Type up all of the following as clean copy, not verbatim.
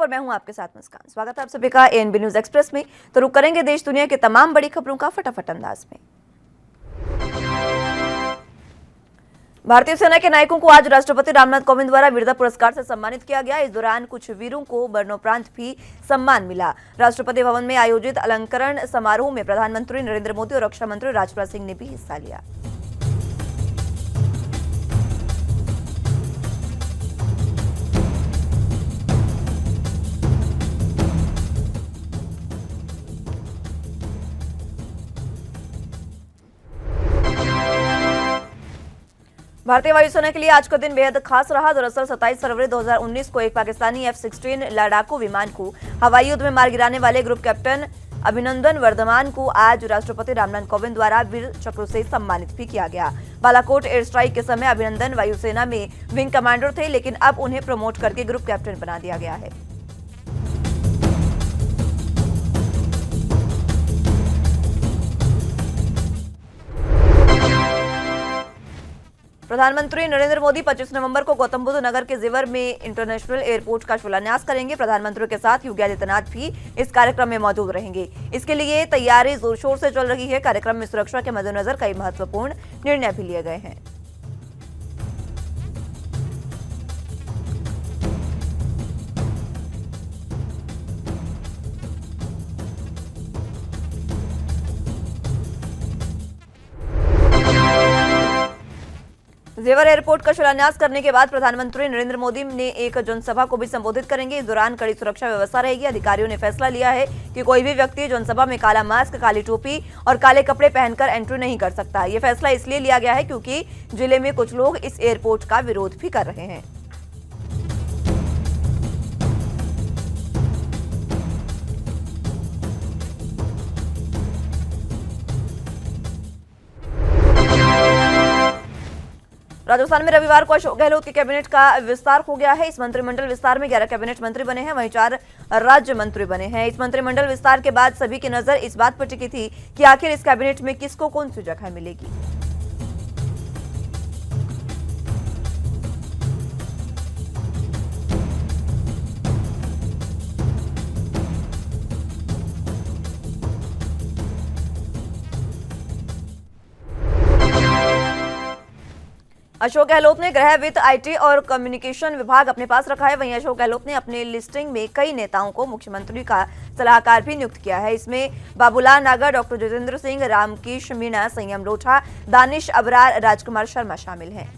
और मैं हूं आपके साथ मुस्कान। स्वागत है आप सभी का एएनबी न्यूज एक्सप्रेस में। तो रुक करेंगे देश दुनिया की तमाम बड़ी खबरों का फटाफट अंदाज में। भारतीय सेना के नायकों को आज राष्ट्रपति रामनाथ कोविंद द्वारा वीरता पुरस्कार से सम्मानित किया गया। इस दौरान कुछ वीरों को मरणोपरांत भी सम्मान मिला। राष्ट्रपति भवन में आयोजित अलंकरण समारोह में प्रधानमंत्री नरेंद्र मोदी और रक्षा मंत्री राजनाथ सिंह ने भी हिस्सा लिया। भारतीय वायुसेना के लिए आज का दिन बेहद खास रहा। दरअसल 27 फरवरी 2019 को एक पाकिस्तानी F-16 लड़ाकू विमान को हवाई युद्ध में मार गिराने वाले ग्रुप कैप्टन अभिनंदन वर्धमान को आज राष्ट्रपति रामनाथ कोविंद द्वारा वीर चक्र से सम्मानित भी किया गया। बालाकोट एयर स्ट्राइक के समय अभिनंदन वायुसेना में विंग कमांडर थे, लेकिन अब उन्हें प्रमोट करके ग्रुप कैप्टन बना दिया गया है। प्रधानमंत्री नरेंद्र मोदी 25 नवंबर को गौतम बुद्ध नगर के जेवर में इंटरनेशनल एयरपोर्ट का शिलान्यास करेंगे। प्रधानमंत्री के साथ योगी आदित्यनाथ भी इस कार्यक्रम में मौजूद रहेंगे। इसके लिए तैयारी जोर शोर से चल रही है। कार्यक्रम में सुरक्षा के मद्देनजर कई महत्वपूर्ण निर्णय भी लिए गए हैं। जेवर एयरपोर्ट का शिलान्यास करने के बाद प्रधानमंत्री नरेंद्र मोदी ने एक जनसभा को भी संबोधित करेंगे। इस दौरान कड़ी सुरक्षा व्यवस्था रहेगी। अधिकारियों ने फैसला लिया है कि कोई भी व्यक्ति जनसभा में काला मास्क, काली टोपी और काले कपड़े पहनकर एंट्री नहीं कर सकता। ये फैसला इसलिए लिया गया है क्योंकि जिले में कुछ लोग इस एयरपोर्ट का विरोध भी कर रहे हैं। राजस्थान में रविवार को अशोक गहलोत के कैबिनेट का विस्तार हो गया है। इस मंत्रिमंडल विस्तार में 11 कैबिनेट मंत्री बने हैं, वहीं 4 राज्य मंत्री बने हैं। इस मंत्रिमंडल विस्तार के बाद सभी की नजर इस बात पर टिकी थी कि आखिर इस कैबिनेट में किसको कौन सी जगह मिलेगी। अशोक गहलोत ने गृह, वित्त, आईटी और कम्युनिकेशन विभाग अपने पास रखा है। वहीं अशोक गहलोत ने अपने लिस्टिंग में कई नेताओं को मुख्यमंत्री का सलाहकार भी नियुक्त किया है। इसमें बाबूलाल नागर, डॉक्टर जितेंद्र सिंह, रामकेश मीणा, संयम लोढ़ा, दानिश अबरार, राजकुमार शर्मा शामिल हैं।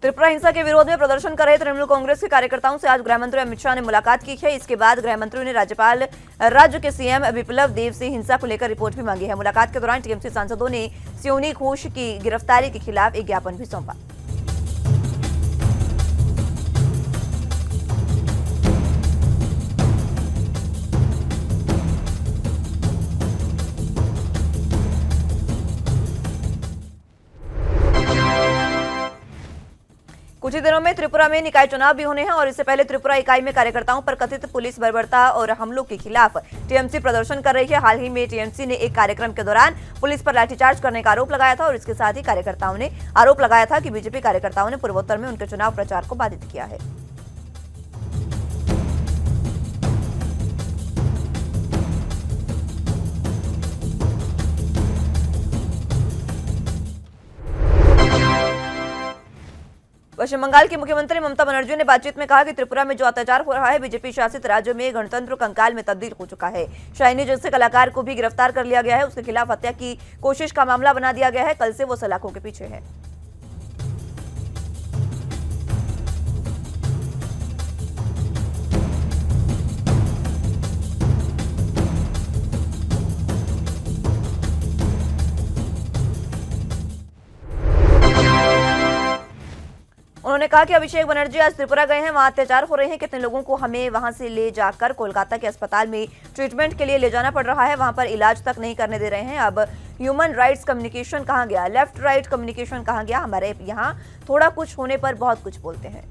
त्रिपुरा हिंसा के विरोध में प्रदर्शन कर रहे तृणमूल कांग्रेस के कार्यकर्ताओं से आज गृहमंत्री अमित शाह ने मुलाकात की है। इसके बाद गृहमंत्री ने राज्यपाल राज्य के सीएम विप्लव देव से हिंसा को लेकर रिपोर्ट भी मांगी है। मुलाकात के दौरान टीएमसी सांसदों ने सियोनी घोष की गिरफ्तारी के खिलाफ एक ज्ञापन भी सौंपा। कुछ ही दिनों में त्रिपुरा में निकाय चुनाव भी होने हैं और इससे पहले त्रिपुरा इकाई में कार्यकर्ताओं पर कथित पुलिस बर्बरता और हमलों के खिलाफ टीएमसी प्रदर्शन कर रही है। हाल ही में टीएमसी ने एक कार्यक्रम के दौरान पुलिस पर लाठीचार्ज करने का आरोप लगाया था और इसके साथ ही कार्यकर्ताओं ने आरोप लगाया था कि बीजेपी कार्यकर्ताओं ने पूर्वोत्तर में उनके चुनाव प्रचार को बाधित किया है। पश्चिम बंगाल की मुख्यमंत्री ममता बनर्जी ने बातचीत में कहा कि त्रिपुरा में जो अत्याचार हो रहा है बीजेपी शासित राज्य में गणतंत्र कंकाल में तब्दील हो चुका है। शाइनी जैसे कलाकार को भी गिरफ्तार कर लिया गया है। उसके खिलाफ हत्या की कोशिश का मामला बना दिया गया है। कल से वो सलाखों के पीछे है। उन्होंने कहा कि अभिषेक बनर्जी आज त्रिपुरा गए हैं, वहां अत्याचार हो रहे हैं। कितने लोगों को हमें वहां से ले जाकर कोलकाता के अस्पताल में ट्रीटमेंट के लिए ले जाना पड़ रहा है, वहां पर इलाज तक नहीं करने दे रहे हैं। अब ह्यूमन राइट्स कम्युनिकेशन कहाँ गया, लेफ्ट राइट कम्युनिकेशन कहाँ गया? हमारे यहाँ थोड़ा कुछ होने पर बहुत कुछ बोलते हैं।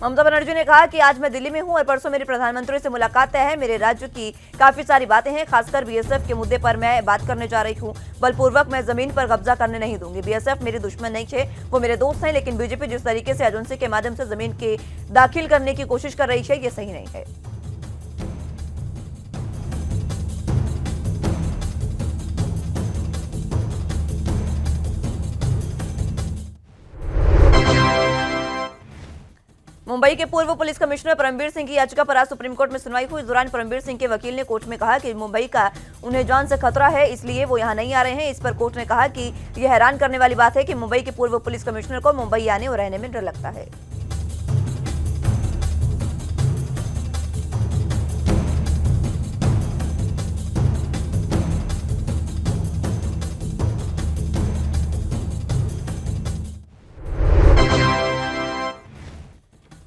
ममता बनर्जी ने कहा कि आज मैं दिल्ली में हूं और परसों मेरी प्रधानमंत्री से मुलाकात तय है। मेरे राज्य की काफी सारी बातें हैं, खासकर बीएसएफ के मुद्दे पर मैं बात करने जा रही हूं। बलपूर्वक मैं जमीन पर कब्जा करने नहीं दूंगी। बीएसएफ मेरे दुश्मन नहीं थे, वो मेरे दोस्त हैं, लेकिन बीजेपी जिस तरीके से एजेंसी के माध्यम से जमीन के दाखिल करने की कोशिश कर रही है, ये सही नहीं है। मुंबई के पूर्व पुलिस कमिश्नर परमबीर सिंह की याचिका पर आज सुप्रीम कोर्ट में सुनवाई हुई। इस दौरान परमबीर सिंह के वकील ने कोर्ट में कहा कि मुंबई का उन्हें जान से खतरा है, इसलिए वो यहां नहीं आ रहे हैं। इस पर कोर्ट ने कहा कि यह हैरान करने वाली बात है कि मुंबई के पूर्व पुलिस कमिश्नर को मुंबई आने और रहने में डर लगता है।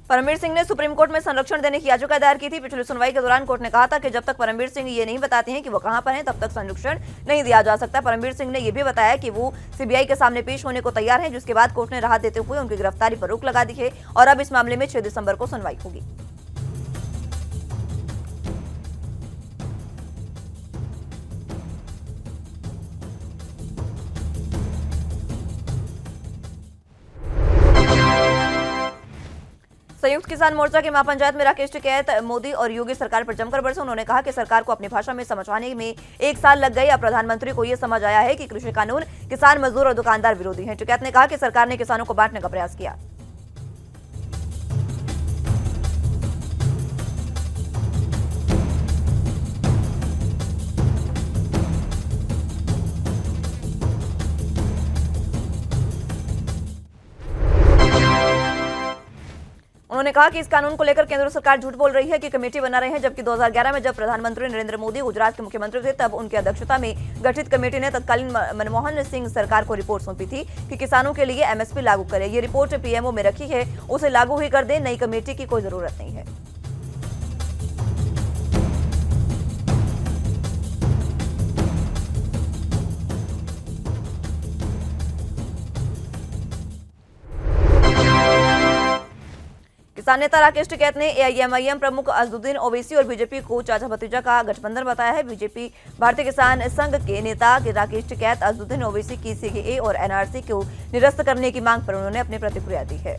परमबीर सिंह ने सुप्रीम कोर्ट में संरक्षण देने की याचिका दायर की थी। पिछली सुनवाई के दौरान कोर्ट ने कहा था कि जब तक परमबीर सिंह ये नहीं बताते हैं कि वो कहां पर हैं, तब तक संरक्षण नहीं दिया जा सकता। परमबीर सिंह ने यह भी बताया कि वो सीबीआई के सामने पेश होने को तैयार हैं, जिसके बाद कोर्ट ने राहत देते हुए उनकी गिरफ्तारी पर रोक लगा दी है और अब इस मामले में 6 दिसंबर को सुनवाई होगी। संयुक्त किसान मोर्चा के महापंचायत में राकेश टिकैत मोदी और योगी सरकार पर जमकर बरसे। उन्होंने कहा कि सरकार को अपनी भाषा में समझाने में 1 साल लग गए। अब प्रधानमंत्री को यह समझ आया है कि कृषि कानून किसान, मजदूर और दुकानदार विरोधी हैं। टिकैत ने कहा कि सरकार ने किसानों को बांटने का प्रयास किया। उन्होंने कहा कि इस कानून को लेकर केंद्र सरकार झूठ बोल रही है कि कमेटी बना रहे हैं, जबकि 2011 में जब प्रधानमंत्री नरेंद्र मोदी गुजरात के मुख्यमंत्री थे, तब उनकी अध्यक्षता में गठित कमेटी ने तत्कालीन मनमोहन सिंह सरकार को रिपोर्ट सौंपी थी कि किसानों के लिए एमएसपी लागू करे। ये रिपोर्ट पीएमओ में रखी है, उसे लागू ही कर दे, नई कमेटी की कोई जरूरत नहीं है। किसान नेता राकेश टिकैत ने एआईएमआईएम प्रमुख अजदुद्दीन ओवैसी और बीजेपी को चाचा भतीजा का गठबंधन बताया है। बीजेपी भारतीय किसान संघ के नेता राकेश टिकैत अजदुद्दीन ओवैसी की सीएए और एनआरसी को निरस्त करने की मांग पर उन्होंने अपनी प्रतिक्रिया दी है।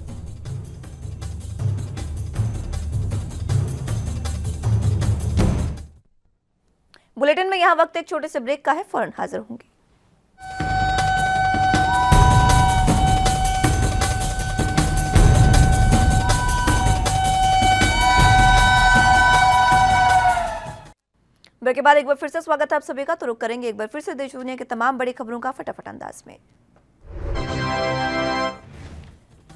बुलेटिन में यहां वक्त एक छोटे से ब्रेक का है, फौरन हाजिर होंगे। ब्रेक के बाद एक बार फिर से स्वागत है आप सभी का। तो रुक करेंगे एक बार फिर से देश दुनिया की तमाम बड़ी खबरों का फटाफट अंदाज में।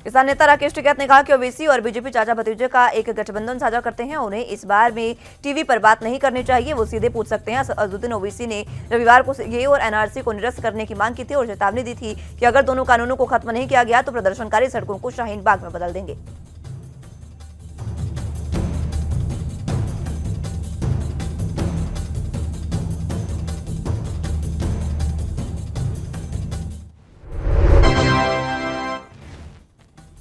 किसान नेता राकेश टिकैत ने कहा कि ओवैसी और बीजेपी चाचा भतीजे का एक गठबंधन साझा करते हैं, उन्हें इस बार में टीवी पर बात नहीं करनी चाहिए, वो सीधे पूछ सकते हैं। अजदुद्दीन ओवैसी ने रविवार को सीएए और एनआरसी को निरस्त करने की मांग की थी और चेतावनी दी थी कि अगर दोनों कानूनों को खत्म नहीं किया गया तो प्रदर्शनकारी सड़कों को शाहीन बाग में बदल देंगे।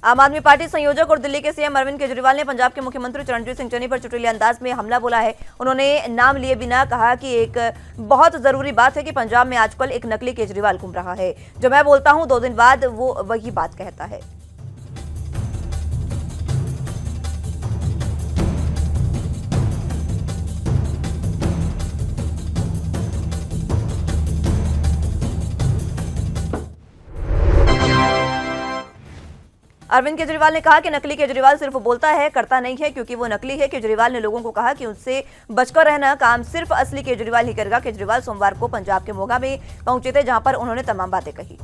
आम आदमी पार्टी संयोजक और दिल्ली के सीएम अरविंद केजरीवाल ने पंजाब के मुख्यमंत्री चरणजीत सिंह चन्नी पर चुटकुले अंदाज में हमला बोला है। उन्होंने नाम लिए बिना कहा कि एक बहुत जरूरी बात है कि पंजाब में आजकल एक नकली केजरीवाल घूम रहा है, जो मैं बोलता हूं 2 दिन बाद वो वही बात कहता है। अरविंद केजरीवाल ने कहा कि नकली केजरीवाल सिर्फ बोलता है, करता नहीं है, क्योंकि वो नकली है। केजरीवाल ने लोगों को कहा कि उससे बचकर रहना काम सिर्फ असली केजरीवाल ही करेगा। केजरीवाल सोमवार को पंजाब के मोगा में पहुंचे थे, जहां पर उन्होंने तमाम बातें कही।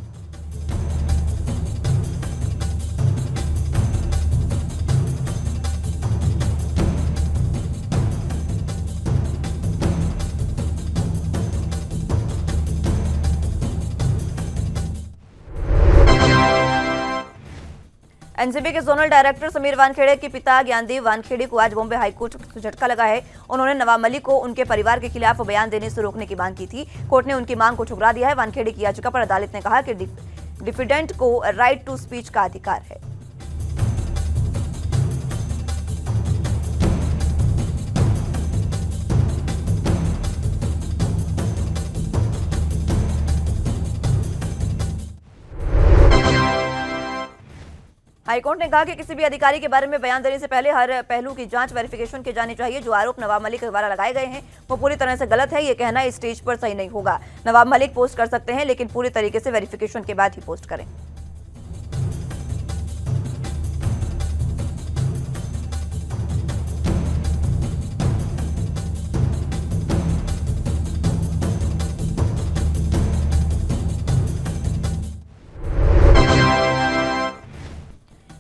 एनसीबी के जोनल डायरेक्टर समीर वानखेड़े के पिता ज्ञानदेव वानखेड़े को आज बॉम्बे हाईकोर्ट से झटका लगा है। उन्होंने नवाब मलिक को उनके परिवार के खिलाफ बयान देने से रोकने की मांग की थी। कोर्ट ने उनकी मांग को ठुकरा दिया है। वानखेड़े की याचिका पर अदालत ने कहा कि डिफेंडेंट को राइट टू स्पीच का अधिकार है। हाईकोर्ट ने कहा कि किसी भी अधिकारी के बारे में बयान देने से पहले हर पहलू की जांच वेरिफिकेशन की जानी चाहिए। जो आरोप नवाब मलिक द्वारा लगाए गए हैं वो पूरी तरह से गलत है। ये कहना इस स्टेज पर सही नहीं होगा। नवाब मलिक पोस्ट कर सकते हैं लेकिन पूरी तरीके से वेरिफिकेशन के बाद ही पोस्ट करें।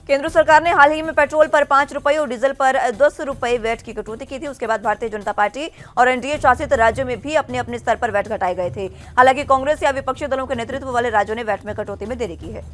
केंद्र सरकार ने हाल ही में पेट्रोल पर 5 रुपए और डीजल पर 10 रुपए वैट की कटौती की थी। उसके बाद भारतीय जनता पार्टी और एनडीए शासित राज्यों में भी अपने अपने स्तर पर वैट घटाए गए थे। हालांकि कांग्रेस या विपक्षी दलों के नेतृत्व वाले राज्यों ने वैट में कटौती में देरी की है।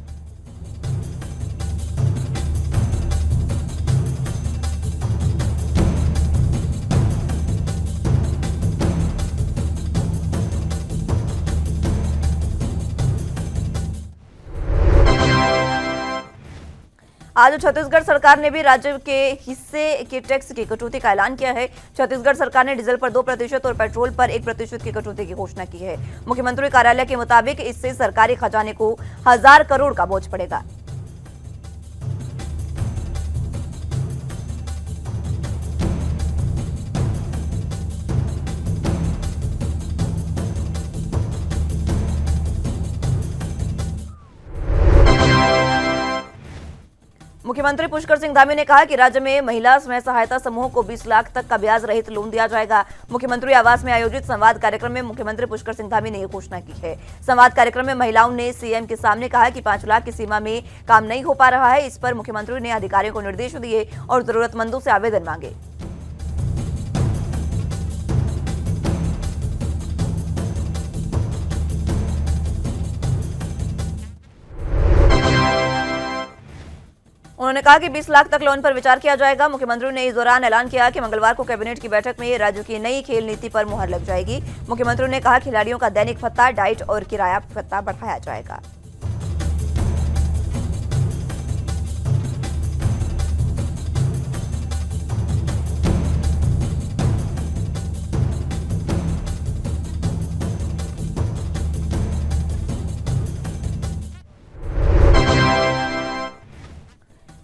आज छत्तीसगढ़ सरकार ने भी राज्य के हिस्से के टैक्स की कटौती का ऐलान किया है। छत्तीसगढ़ सरकार ने डीजल पर 2% और पेट्रोल पर 1% की कटौती की घोषणा की है। मुख्यमंत्री कार्यालय के मुताबिक इससे सरकारी खजाने को 1000 करोड़ का बोझ पड़ेगा। मुख्यमंत्री पुष्कर सिंह धामी ने कहा कि राज्य में महिला स्वयं सहायता समूहों को 20 लाख तक का ब्याज रहित लोन दिया जाएगा। मुख्यमंत्री आवास में आयोजित संवाद कार्यक्रम में मुख्यमंत्री पुष्कर सिंह धामी ने यह घोषणा की है। संवाद कार्यक्रम में महिलाओं ने सीएम के सामने कहा कि 5 लाख की सीमा में काम नहीं हो पा रहा है। इस पर मुख्यमंत्री ने अधिकारियों को निर्देश दिए और जरूरतमंदों से आवेदन मांगे। उन्होंने कहा कि 20 लाख तक लोन पर विचार किया जाएगा। मुख्यमंत्री ने इस दौरान ऐलान किया कि मंगलवार को कैबिनेट की बैठक में राज्य की नई खेल नीति पर मुहर लग जाएगी। मुख्यमंत्री ने कहा खिलाड़ियों का दैनिक भत्ता, डाइट और किराया भत्ता बढ़ाया जाएगा।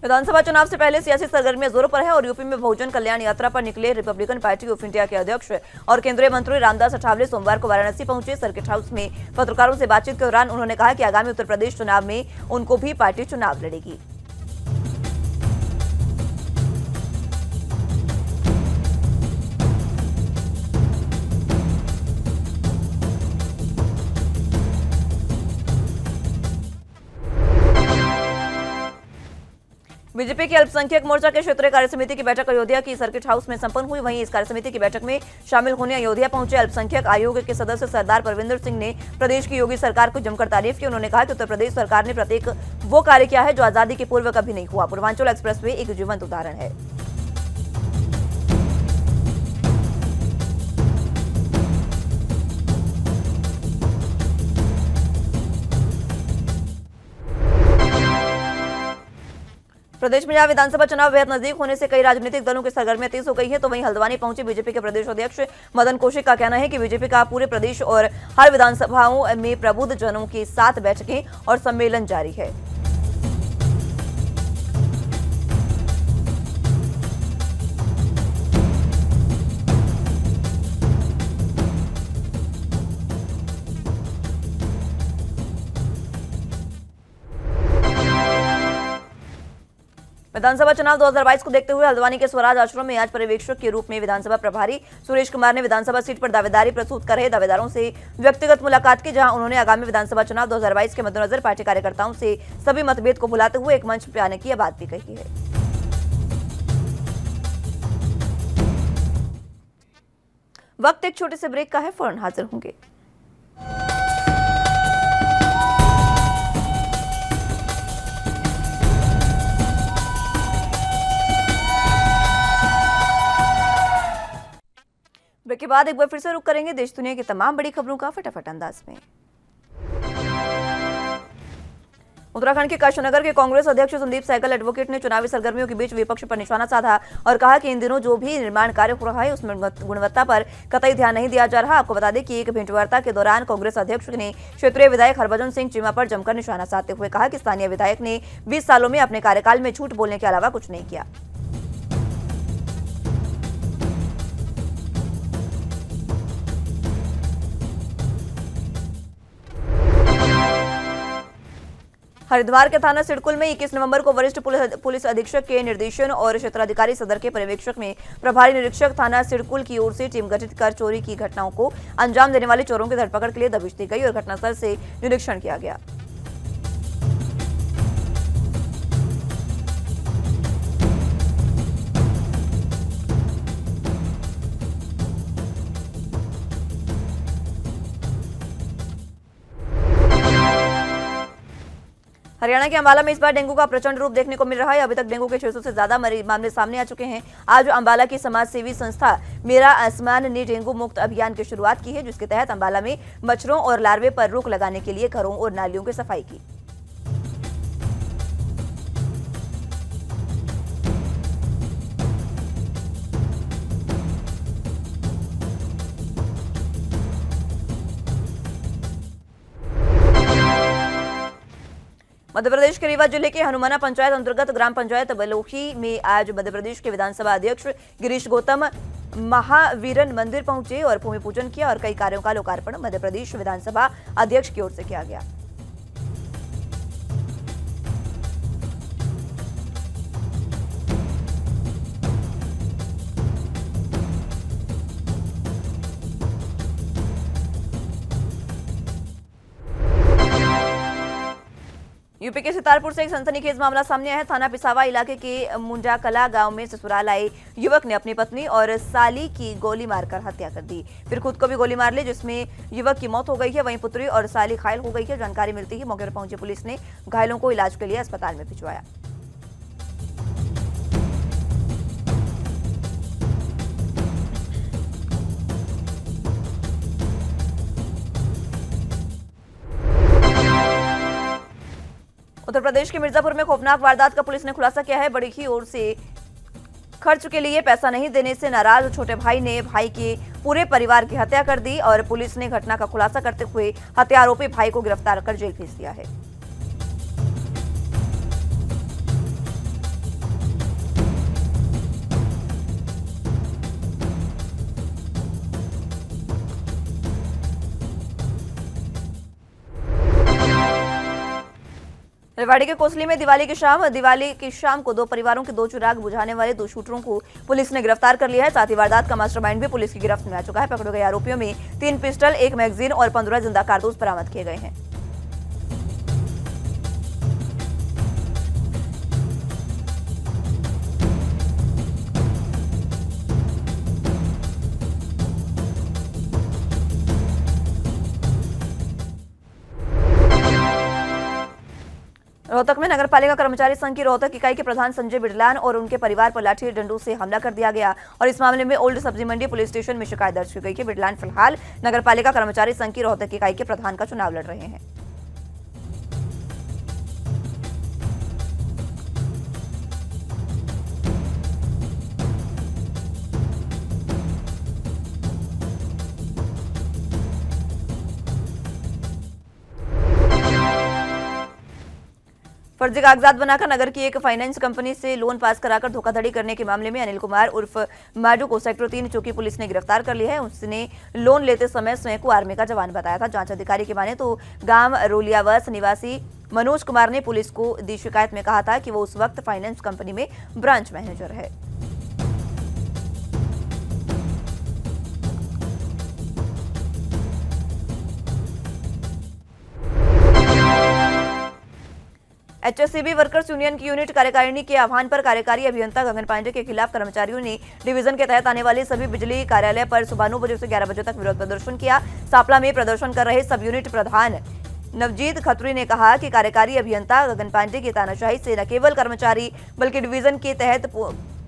विधानसभा चुनाव से पहले सियासी सरगर्मियां जोरों पर है और यूपी में बहुजन कल्याण यात्रा पर निकले रिपब्लिकन पार्टी ऑफ इंडिया के अध्यक्ष और केंद्रीय मंत्री रामदास अठावले सोमवार को वाराणसी पहुंचे। सर्किट हाउस में पत्रकारों से बातचीत के दौरान उन्होंने कहा कि आगामी उत्तर प्रदेश चुनाव में उनको भी पार्टी चुनाव लड़ेगी। बीजेपी की अल्पसंख्यक मोर्चा के क्षेत्रीय कार्यसमिति की बैठक अयोध्या की सर्किट हाउस में संपन्न हुई। वहीं इस कार्यसमिति की बैठक में शामिल होने अयोध्या पहुंचे अल्पसंख्यक आयोग के सदस्य सरदार परविंदर सिंह ने प्रदेश की योगी सरकार को जमकर तारीफ की। उन्होंने कहा कि उत्तर प्रदेश सरकार ने प्रत्येक वो कार्य किया है जो आजादी के पूर्व कभी नहीं हुआ। पूर्वांचल एक्सप्रेसवे एक जीवंत उदाहरण है। प्रदेश में जहां विधानसभा चुनाव बेहद नजदीक होने से कई राजनीतिक दलों की सरगर्मियां तेज हो गई है, तो वहीं हल्द्वानी पहुंचे बीजेपी के प्रदेश अध्यक्ष मदन कौशिक का कहना है कि बीजेपी का पूरे प्रदेश और हर विधानसभाओं में प्रबुद्ध जनों के साथ बैठकें और सम्मेलन जारी है। विधानसभा चुनाव 2022 को देखते हुए हल्द्वानी के स्वराज आश्रम में आज पर्यवेक्षक के रूप में विधानसभा प्रभारी सुरेश कुमार ने विधानसभा सीट पर दावेदारी प्रस्तुत कर रहे दावेदारों से व्यक्तिगत मुलाकात की, जहां उन्होंने आगामी विधानसभा चुनाव 2022 के मद्देनजर पार्टी कार्यकर्ताओं से सभी मतभेद को भुलाते हुए एक मंच पर आने की बात भी कही है। वक्त एक छोटे से ब्रेक का है, फौरन हाजिर होंगे। ब्रेक के बाद एक बार फिर से रुक करेंगे देश दुनिया की तमाम बड़ी खबरों का फटाफट अंदाज में। उत्तराखंड के काशीनगर के कांग्रेस अध्यक्ष संदीप सहगल एडवोकेट ने चुनावी सरगर्मियों के बीच विपक्ष पर निशाना साधा और कहा कि इन दिनों जो भी निर्माण कार्य हो रहा है उसमें गुणवत्ता पर कतई ध्यान नहीं दिया जा रहा। आपको बता दें कि एक भेंटवार्ता के दौरान कांग्रेस अध्यक्ष ने क्षेत्रीय विधायक हरभजन सिंह चीमा पर जमकर निशाना साधते हुए कहा कि स्थानीय विधायक ने 20 सालों में अपने कार्यकाल में झूठ बोलने के अलावा कुछ नहीं किया। हरिद्वार के थाना सिडकुल में 21 नवंबर को वरिष्ठ पुलिस अधीक्षक के निर्देशन और क्षेत्राधिकारी सदर के पर्यवेक्षक में प्रभारी निरीक्षक थाना सिडकुल की ओर से टीम गठित कर चोरी की घटनाओं को अंजाम देने वाले चोरों की धरपकड़ के लिए दबिश दी गई और घटनास्थल से निरीक्षण किया गया। हरियाणा के अंबाला में इस बार डेंगू का प्रचंड रूप देखने को मिल रहा है। अभी तक डेंगू के 600 से ज्यादा मामले सामने आ चुके हैं। आज अंबाला की समाज सेवी संस्था मेरा आसमान ने डेंगू मुक्त अभियान की शुरुआत की है, जिसके तहत अंबाला में मच्छरों और लार्वे पर रोक लगाने के लिए घरों और नालियों की सफाई की। मध्य प्रदेश के रीवा जिले के हनुमाना पंचायत अंतर्गत ग्राम पंचायत बलोही में आज मध्य प्रदेश के विधानसभा अध्यक्ष गिरीश गौतम महावीरन मंदिर पहुंचे और भूमि पूजन किया और कई कार्यों का लोकार्पण मध्य प्रदेश विधानसभा अध्यक्ष की ओर से किया गया। यूपी के सितारपुर से एक सनसनीखेज मामला सामने आया है। थाना पिसावा इलाके के मुंडा कला गांव में ससुराल आए युवक ने अपनी पत्नी और साली की गोली मारकर हत्या कर दी, फिर खुद को भी गोली मार ली, जिसमें युवक की मौत हो गई है। वहीं पुत्री और साली घायल हो गई है। जानकारी मिलती ही मौके पर पहुंची पुलिस ने घायलों को इलाज के लिए अस्पताल में भिजवाया। उत्तर प्रदेश के मिर्जापुर में खौफनाक वारदात का पुलिस ने खुलासा किया है। बड़ी की ओर से खर्च के लिए पैसा नहीं देने से नाराज छोटे भाई ने भाई के पूरे परिवार की हत्या कर दी और पुलिस ने घटना का खुलासा करते हुए हत्या आरोपी भाई को गिरफ्तार कर जेल भेज दिया है। रेवाड़ी के कोसली में दिवाली की शाम को दो परिवारों के दो चिराग बुझाने वाले दो शूटरों को पुलिस ने गिरफ्तार कर लिया है। साथ ही वारदात का मास्टरमाइंड भी पुलिस की गिरफ्त में आ चुका है। पकड़े गए आरोपियों में 3 पिस्टल, 1 मैगजीन और 15 जिंदा कारतूस बरामद किए गए हैं। रोहतक में नगरपालिका कर्मचारी संघ की रोहतक इकाई के प्रधान संजय बिडलान और उनके परिवार पर लाठी डंडों से हमला कर दिया गया और इस मामले में ओल्ड सब्जी मंडी पुलिस स्टेशन में शिकायत दर्ज की गई है। बिडलान फिलहाल नगरपालिका कर्मचारी संघ की रोहतक इकाई के प्रधान का चुनाव लड़ रहे हैं। फर्जी कागजात बनाकर नगर की एक फाइनेंस कंपनी से लोन पास कराकर धोखाधड़ी करने के मामले में अनिल कुमार उर्फ माडू को सेक्टर 3 चौकी पुलिस ने गिरफ्तार कर लिया है। उसने लोन लेते समय स्वयं को आर्मी का जवान बताया था। जांच अधिकारी की माने तो गांव रोलियावास निवासी मनोज कुमार ने पुलिस को दी शिकायत में कहा था कि वो उस वक्त फाइनेंस कंपनी में ब्रांच मैनेजर है। एचएससीबी वर्कर्स यूनियन की यूनिट कार्यकारिणी के आह्वान पर कार्यकारी अभियंता गगन पांडे के खिलाफ कर्मचारियों ने डिवीजन के तहत आने वाले सभी बिजली कार्यालय पर सुबह 9 बजे से 11 बजे तक विरोध प्रदर्शन किया। सापला में प्रदर्शन कर रहे सब यूनिट प्रधान नवजीत खत्री ने कहा कि कार्यकारी अभियंता गगन पांडे की तानाशाही से न केवल कर्मचारी बल्कि डिवीजन के तहत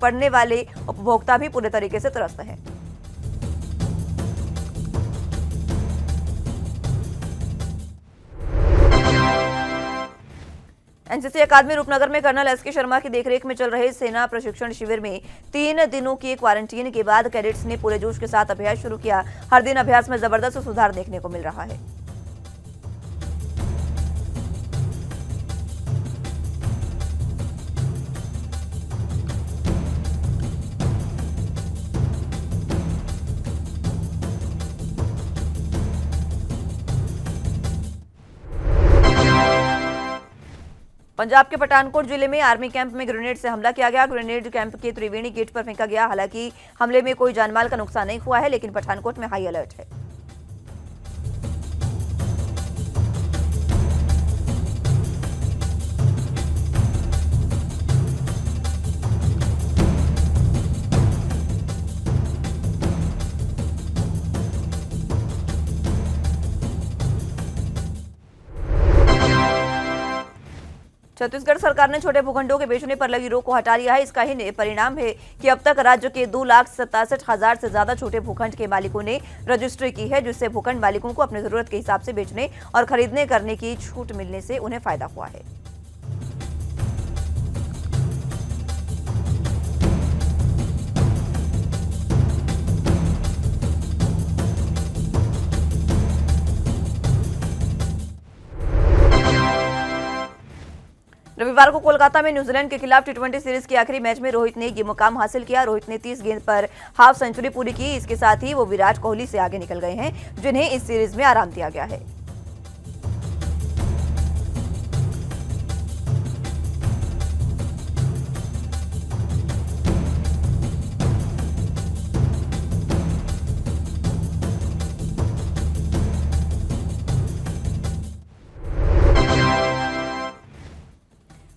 पड़ने वाले उपभोक्ता भी पूरे तरीके से त्रस्त हैं। एनसीसी अकादमी रूपनगर में कर्नल एसके शर्मा की देखरेख में चल रहे सेना प्रशिक्षण शिविर में 3 दिनों की क्वारंटीन के बाद कैडेट्स ने पूरे जोश के साथ अभ्यास शुरू किया। हर दिन अभ्यास में जबरदस्त सुधार देखने को मिल रहा है। पंजाब के पठानकोट जिले में आर्मी कैंप में ग्रेनेड से हमला किया गया। ग्रेनेड कैंप के त्रिवेणी गेट पर फेंका गया। हालांकि हमले में कोई जानमाल का नुकसान नहीं हुआ है, लेकिन पठानकोट में हाई अलर्ट है। छत्तीसगढ़ सरकार ने छोटे भूखंडों के बेचने पर लगी रोक को हटा लिया है। इसका ही परिणाम है कि अब तक राज्य के 2,67,000 से ज्यादा छोटे भूखंड के मालिकों ने रजिस्ट्री की है, जिससे भूखंड मालिकों को अपनी जरूरत के हिसाब से बेचने और खरीदने करने की छूट मिलने से उन्हें फायदा हुआ है। रविवार को कोलकाता में न्यूजीलैंड के खिलाफ टी20 सीरीज के आखिरी मैच में रोहित ने ये मुकाम हासिल किया। रोहित ने 30 गेंद पर हाफ सेंचुरी पूरी की। इसके साथ ही वो विराट कोहली से आगे निकल गए हैं, जिन्हें इस सीरीज में आराम दिया गया है।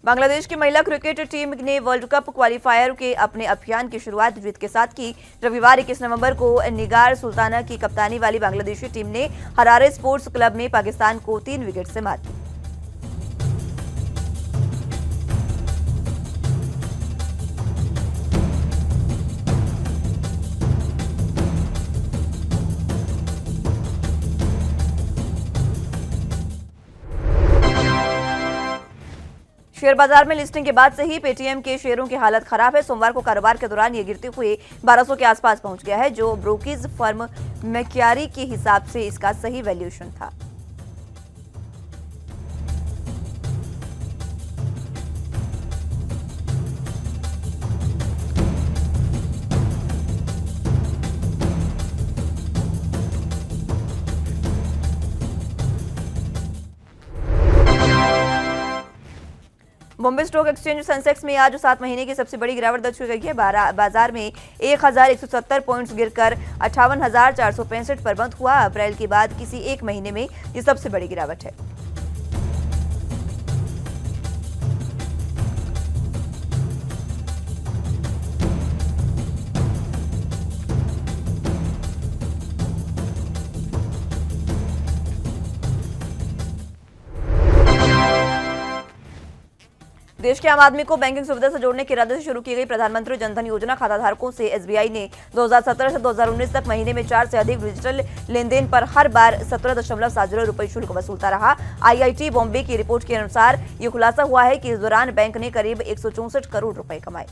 बांग्लादेश की महिला क्रिकेट टीम ने वर्ल्ड कप क्वालिफायर के अपने अभियान की शुरुआत जीत के साथ की। रविवार 21 नवंबर को निगार सुल्ताना की कप्तानी वाली बांग्लादेशी टीम ने हरारे स्पोर्ट्स क्लब में पाकिस्तान को 3 विकेट से मात दी। शेयर बाजार में लिस्टिंग के बाद से ही पेटीएम के शेयरों की हालत खराब है। सोमवार को कारोबार के दौरान ये गिरते हुए 1200 के आसपास पहुंच गया है, जो ब्रोकिज फर्म मैक्यारी के हिसाब से इसका सही वैल्यूएशन था। बॉम्बे स्टॉक एक्सचेंज सेंसेक्स में आज 7 महीने की सबसे बड़ी गिरावट दर्ज की गई है। बाजार में 1,170 पॉइंट्स गिरकर 58,465 पर बंद हुआ। अप्रैल के बाद किसी एक महीने में ये सबसे बड़ी गिरावट है। देश के आम आदमी को बैंकिंग सुविधा से जोड़ने के इरादे से शुरू की गई प्रधानमंत्री जनधन योजना खाताधारकों से एसबीआई ने 2017 से 2019 तक महीने में 4 से अधिक डिजिटल लेनदेन पर हर बार 17.70 रुपए शुल्क वसूलता रहा। आईआईटी बॉम्बे की रिपोर्ट के अनुसार ये खुलासा हुआ है कि इस दौरान बैंक ने करीब 164 करोड़ रुपए कमाए।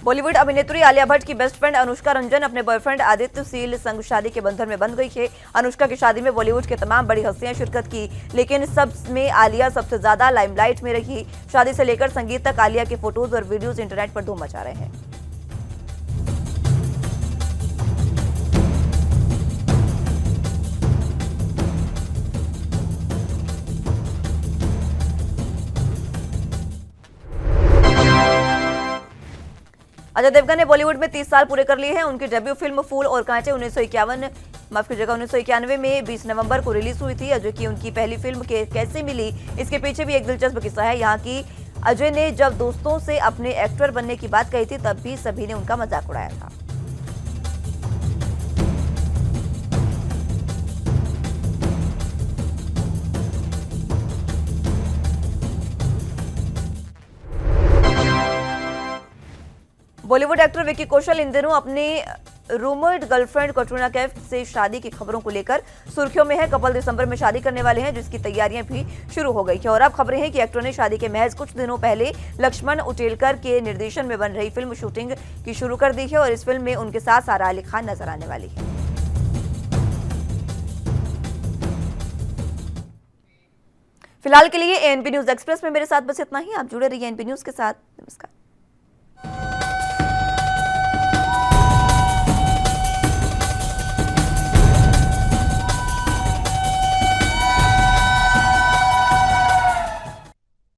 बॉलीवुड अभिनेत्री आलिया भट्ट की बेस्ट फ्रेंड अनुष्का रंजन अपने बॉयफ्रेंड आदित्य सील संग शादी के बंधन में बंध गई है। अनुष्का की शादी में बॉलीवुड के तमाम बड़ी हस्तियां शिरकत की, लेकिन सब में आलिया सबसे ज्यादा लाइमलाइट में रही। शादी से लेकर संगीत तक आलिया के फोटोज और वीडियोज इंटरनेट पर धूम मचा रहे हैं। अजय देवगन ने बॉलीवुड में 30 साल पूरे कर लिए हैं। उनकी डेब्यू फिल्म फूल और कांटे 1991 में 20 नवंबर को रिलीज हुई थी। अजय की उनकी पहली फिल्म कैसे मिली, इसके पीछे भी एक दिलचस्प किस्सा है। यहाँ की अजय ने जब दोस्तों से अपने एक्टर बनने की बात कही थी, तब भी सभी ने उनका मजाक उड़ाया था। बॉलीवुड एक्टर विकी कौशल इन दिनों अपनी रूमर्ड गर्लफ्रेंड कटरीना कैफ से शादी की खबरों को लेकर सुर्खियों में है। कपल दिसंबर में शादी करने वाले हैं, जिसकी तैयारियां भी शुरू हो गई है। और अब खबरें हैं कि एक्टर ने शादी के महज कुछ दिनों पहले लक्ष्मण उटेलकर के निर्देशन में बन रही फिल्म शूटिंग की शुरू कर दी है और इस फिल्म में उनके साथ सारा अली खान नजर आने वाली है। फिलहाल के लिए एएनपी न्यूज एक्सप्रेस में मेरे साथ बस इतना ही। आप जुड़े रहिए एएनपी न्यूज के साथ। नमस्कार।